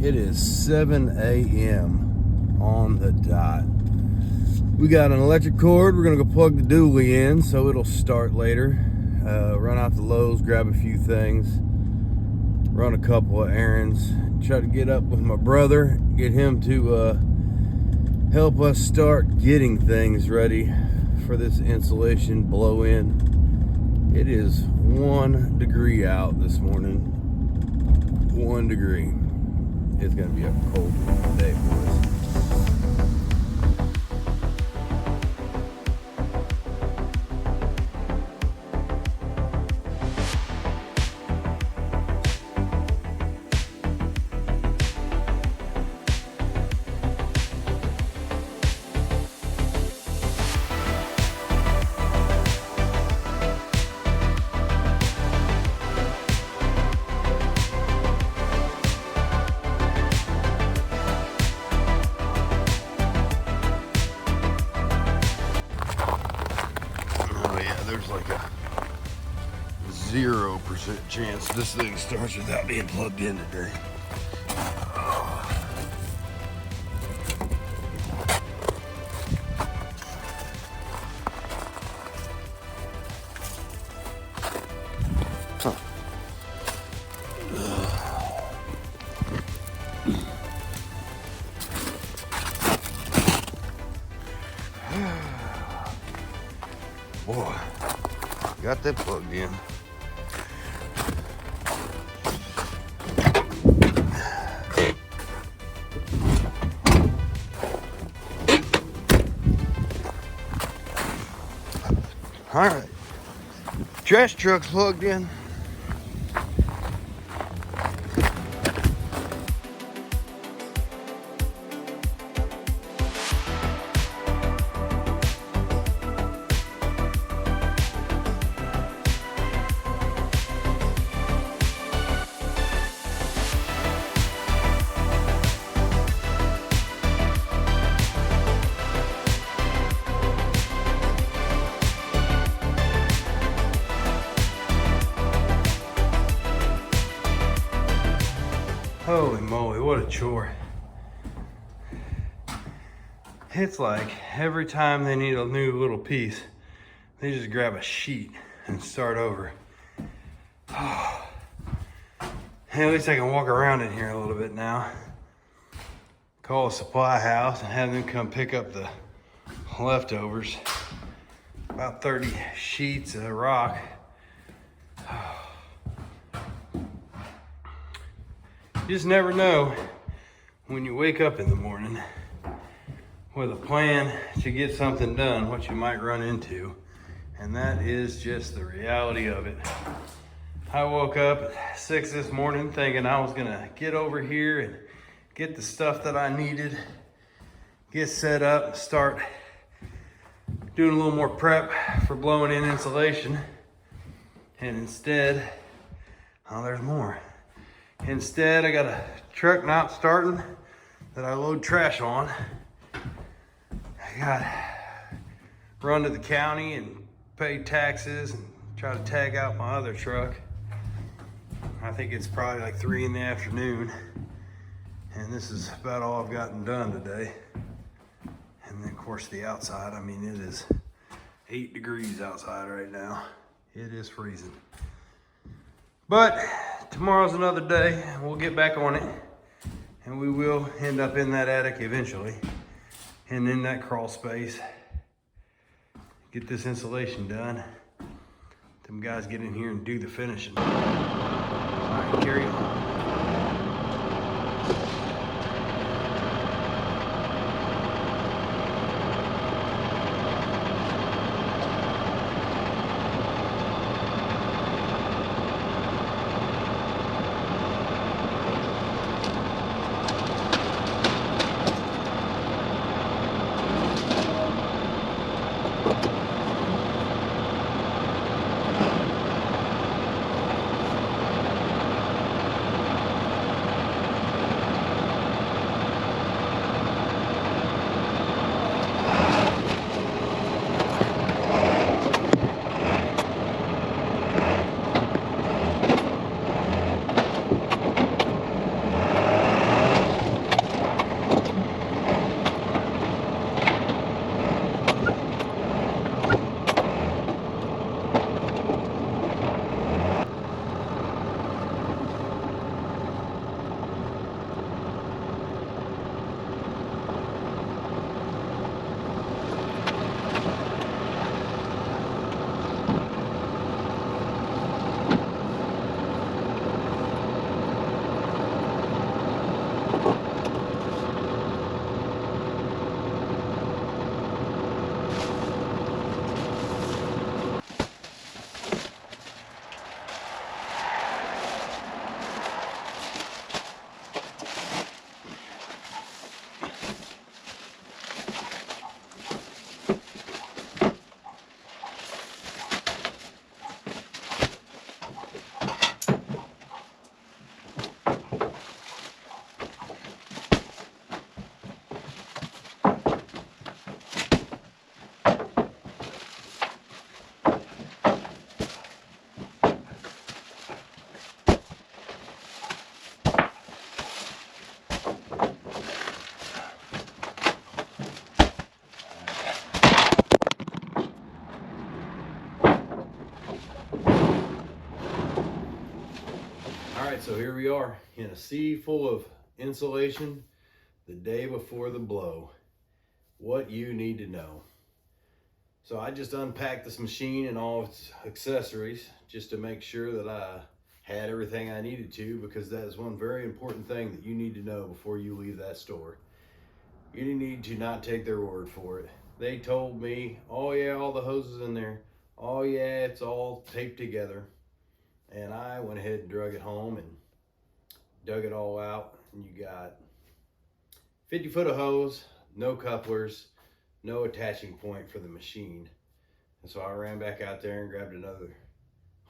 It is 7 a.m. on the dot. We got an electric cord. We're gonna go plug the dually in so it'll start later. Run out to Lowe's, grab a few things, run a couple of errands, try to get up with my brother, get him to help us start getting things ready for this insulation blow in. It is 1 degree out this morning. 1 degree. It's gonna be a cold day, boys. There's like a 0% chance this thing starts without being plugged in today. Boy, got that plugged in. All right, trash truck's plugged in. Holy moly, what a chore. It's like every time they need a new little piece, they just grab a sheet and start over. Oh. At least I can walk around in here a little bit now. Call a supply house and have them come pick up the leftovers. About 30 sheets of rock. You just never know when you wake up in the morning with a plan to get something done, what you might run into. And that is just the reality of it. I woke up at 6 this morning thinking I was gonna get over here and get the stuff that I needed, get set up, and start doing a little more prep for blowing in insulation. And instead, oh, there's more. Instead, I got a truck not starting that I load trash on. I got run to the county and pay taxes and try to tag out my other truck. I think it's probably like 3 in the afternoon. And this is about all I've gotten done today. And then of course the outside, I mean, it is 8 degrees outside right now. It is freezing. But tomorrow's another day, and we'll get back on it, and we will end up in that attic eventually, and in that crawl space. Get this insulation done. Them guys get in here and do the finishing. All right, carry on. right, so here we are in a sea full of insulation the day before the blow. What you need to know. So I just unpacked this machine and all its accessories just to make sure that I had everything I needed to, because that is one very important thing that you need to know before you leave that store. You need to not take their word for it. They told me, oh yeah, all the hoses in there. Oh yeah, it's all taped together. And I went ahead and drug it home and dug it all out. And you got 50 foot of hose, no couplers, no attaching point for the machine. And so I ran back out there and grabbed another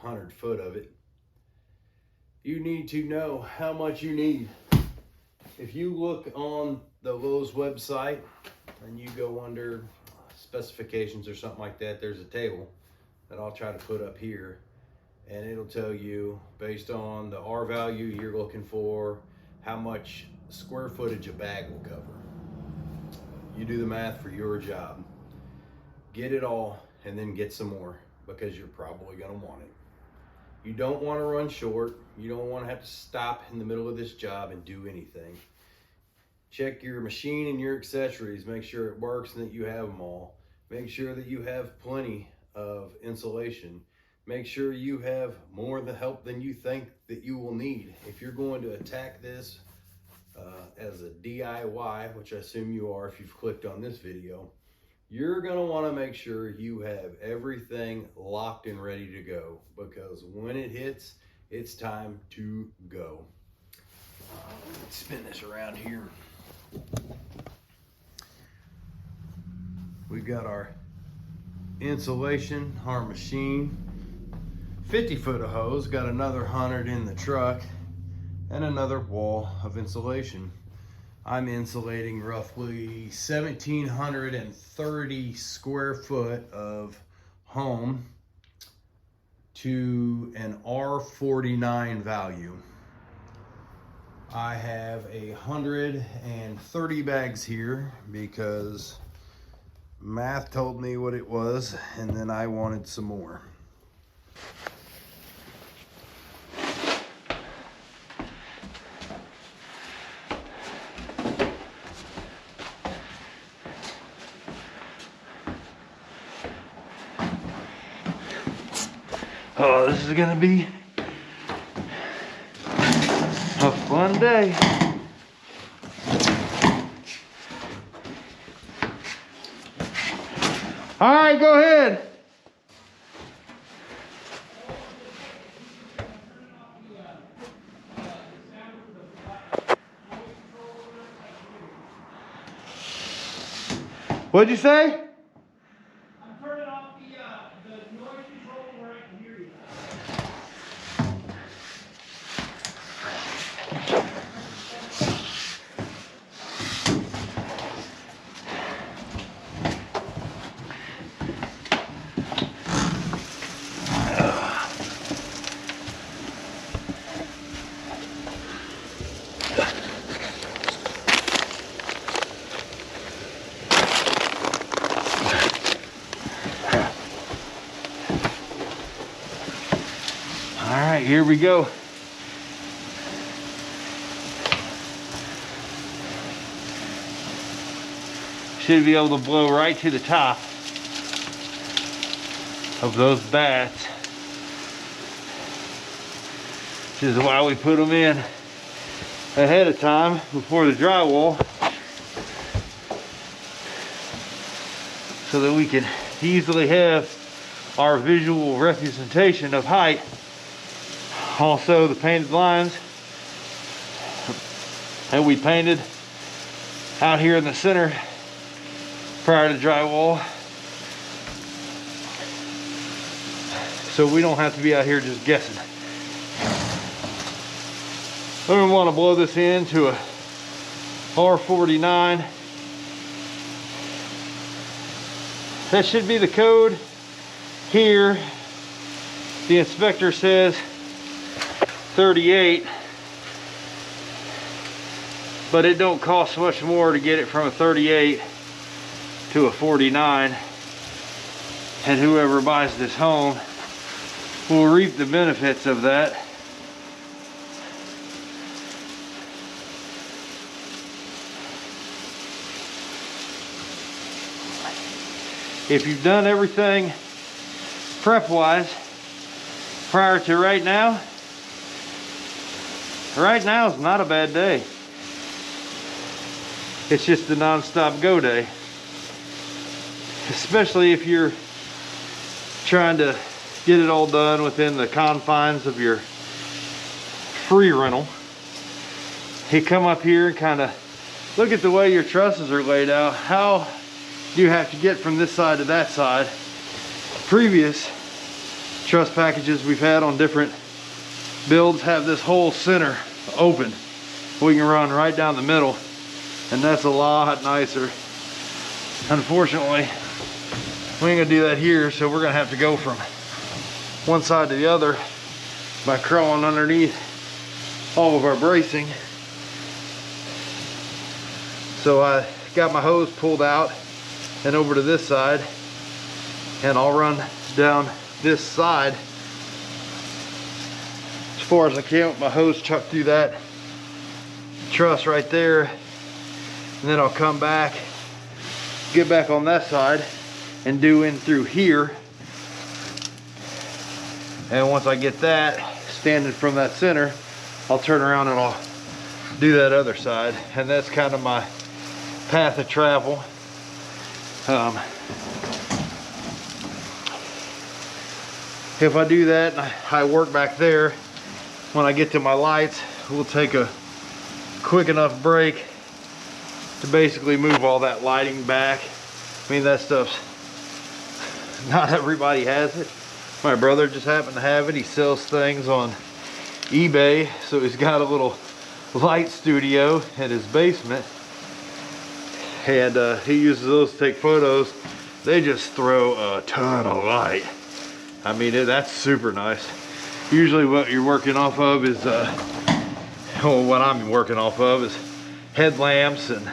100 foot of it. You need to know how much you need. If you look on the Lowe's website and you go under specifications or something like that, there's a table that I'll try to put up here, and it'll tell you based on the R value you're looking for, how much square footage a bag will cover. You do the math for your job. Get it all and then get some more, because you're probably gonna want it. You don't wanna run short. You don't wanna have to stop in the middle of this job and do anything. Check your machine and your accessories, make sure it works and that you have them all. Make sure that you have plenty of insulation. Make sure you have more the help than you think that you will need. If you're going to attack this as a DIY, which I assume you are if you've clicked on this video, you're gonna wanna make sure you have everything locked and ready to go, because when it hits, it's time to go. Let's spin this around here. We've got our insulation, our machine, 50 foot of hose, got another 100 in the truck, and another wall of insulation. I'm insulating roughly 1,730 square foot of home to an R49 value. I have 130 bags here because math told me what it was, and then I wanted some more. Oh, this is gonna be a fun day. All right, go ahead. What'd you say? I'm turning off the noise control where I can hear you. All right, here we go. Should be able to blow right to the top of those bats. This is why we put them in ahead of time before the drywall, so that we can easily have our visual representation of height. Also the painted lines that we painted out here in the center prior to drywall, so we don't have to be out here just guessing. I'm going to want to blow this into a R49. That should be the code here. The inspector says 38, but it don't cost much more to get it from a 38 to a 49, and whoever buys this home will reap the benefits of that. if you've done everything prep-wise prior to right now is not a bad day. It's just a non-stop go day. Especially if you're trying to get it all done within the confines of your free rental. You come up here and kind of look at the way your trusses are laid out. How do you have to get from this side to that side? Previous truss packages we've had on different builds have this whole center open. We can run right down the middle, and that's a lot nicer. Unfortunately, we ain't gonna do that here, so we're gonna have to go from one side to the other by crawling underneath all of our bracing. So I got my hose pulled out and over to this side, and I'll run down this side as far as I can with my hose chucked through that truss right there, and then I'll come back, get back on that side and do in through here. And once I get that standing from that center, I'll turn around and I'll do that other side. And that's kind of my path of travel. If I do that and I work back there, when I get to my lights, we'll take a quick enough break to basically move all that lighting back. I mean, that stuff's, not everybody has it. My brother just happened to have it. He sells things on eBay, so he's got a little light studio in his basement, and he uses those to take photos. They just throw a ton of light. I mean, that's super nice. Usually what you're working off of is, well, what I'm working off of is headlamps and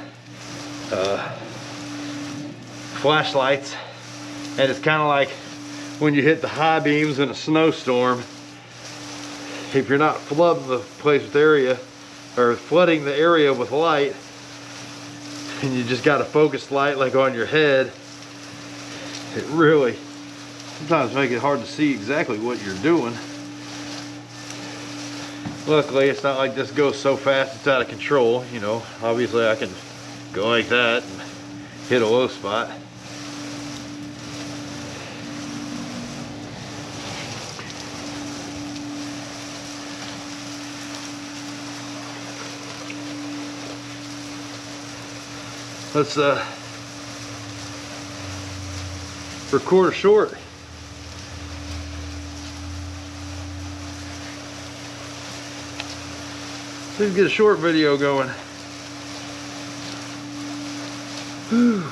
flashlights. And it's kind of like when you hit the high beams in a snowstorm, if you're not flooding the place with area, or flooding the area with light, and you just got a focused light like on your head, it really sometimes makes it hard to see exactly what you're doing. Luckily, it's not like this goes so fast it's out of control. You know, obviously I can go like that and hit a low spot. Let's record a short. Let's get a short video going. Whew.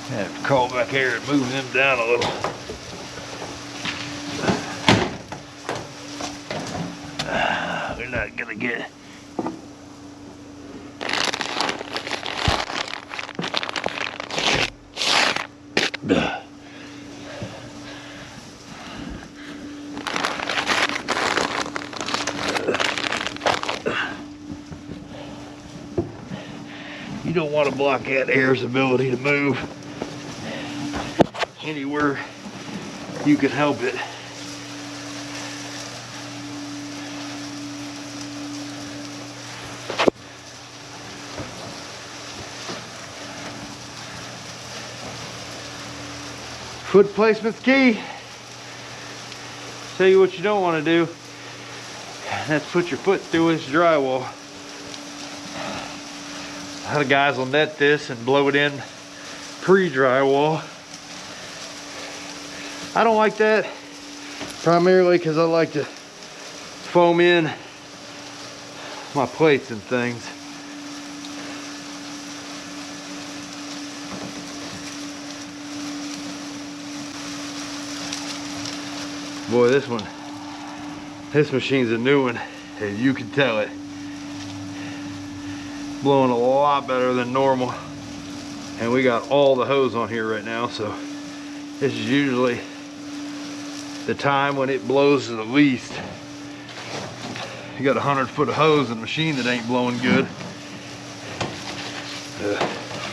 I have to crawl back here and move them down a little. They're not gonna get. You don't want to block that air's ability to move anywhere you can help it. Foot placement's key. Tell you what you don't want to do. Let's put your foot through this drywall. A lot of guys will net this and blow it in pre-drywall. I don't like that, primarily because I like to foam in my plates and things. Boy, this machine's a new one, and you can tell it. Blowing a lot better than normal. And we got all the hose on here right now, so this is usually the time when it blows the least. You got 100 foot of hose in a machine that ain't blowing good. The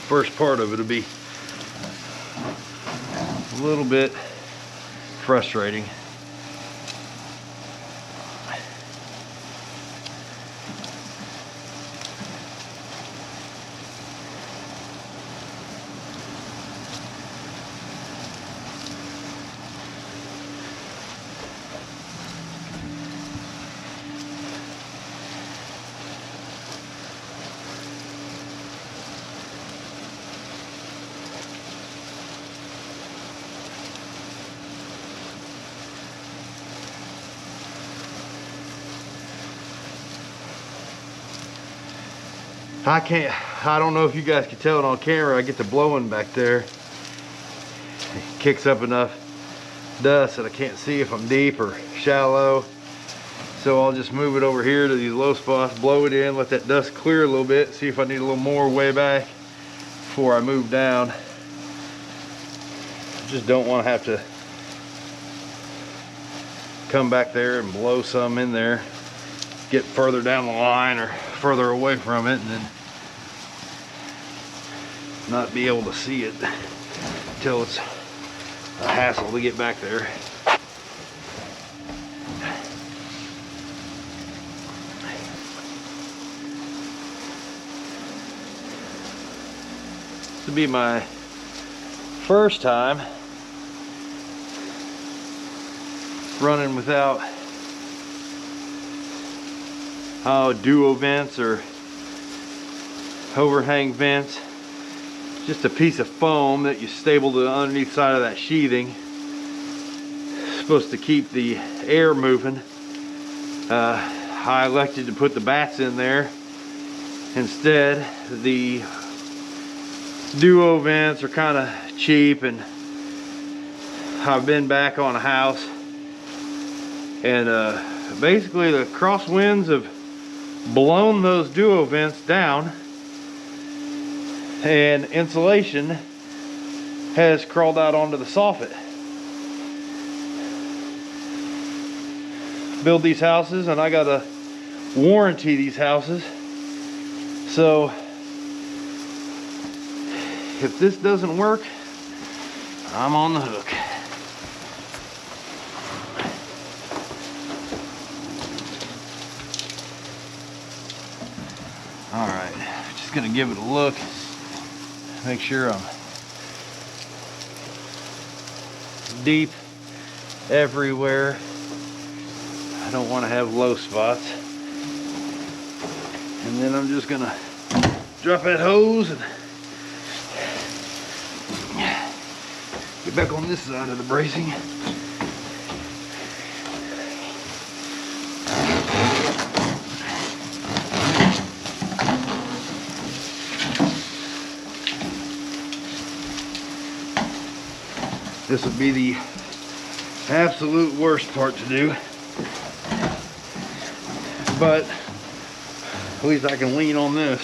first part of it will be a little bit frustrating. I don't know if you guys can tell it on camera. I get the blowing back there. It kicks up enough dust that I can't see if I'm deep or shallow. So I'll just move it over here to these low spots, blow it in, let that dust clear a little bit, see if I need a little more way back before I move down. Just don't want to have to come back there and blow some in there, get further down the line or further away from it, and then not be able to see it until it's a hassle to get back there. This will be my first time running without duo vents or overhang vents. Just a piece of foam that you stable to the underneath side of that sheathing. It's supposed to keep the air moving. I elected to put the bats in there instead. The duo vents are kind of cheap, and I've been back on a house, and basically the crosswinds have blown those duo vents down, and insulation has crawled out onto the soffit. Build these houses, and I gotta warranty these houses, so if this doesn't work, I'm on the hook. All right, just gonna give it a look, make sure I'm deep everywhere. I don't want to have low spots. And then I'm just gonna drop that hose and get back on this side of the bracing. This would be the absolute worst part to do, but at least I can lean on this.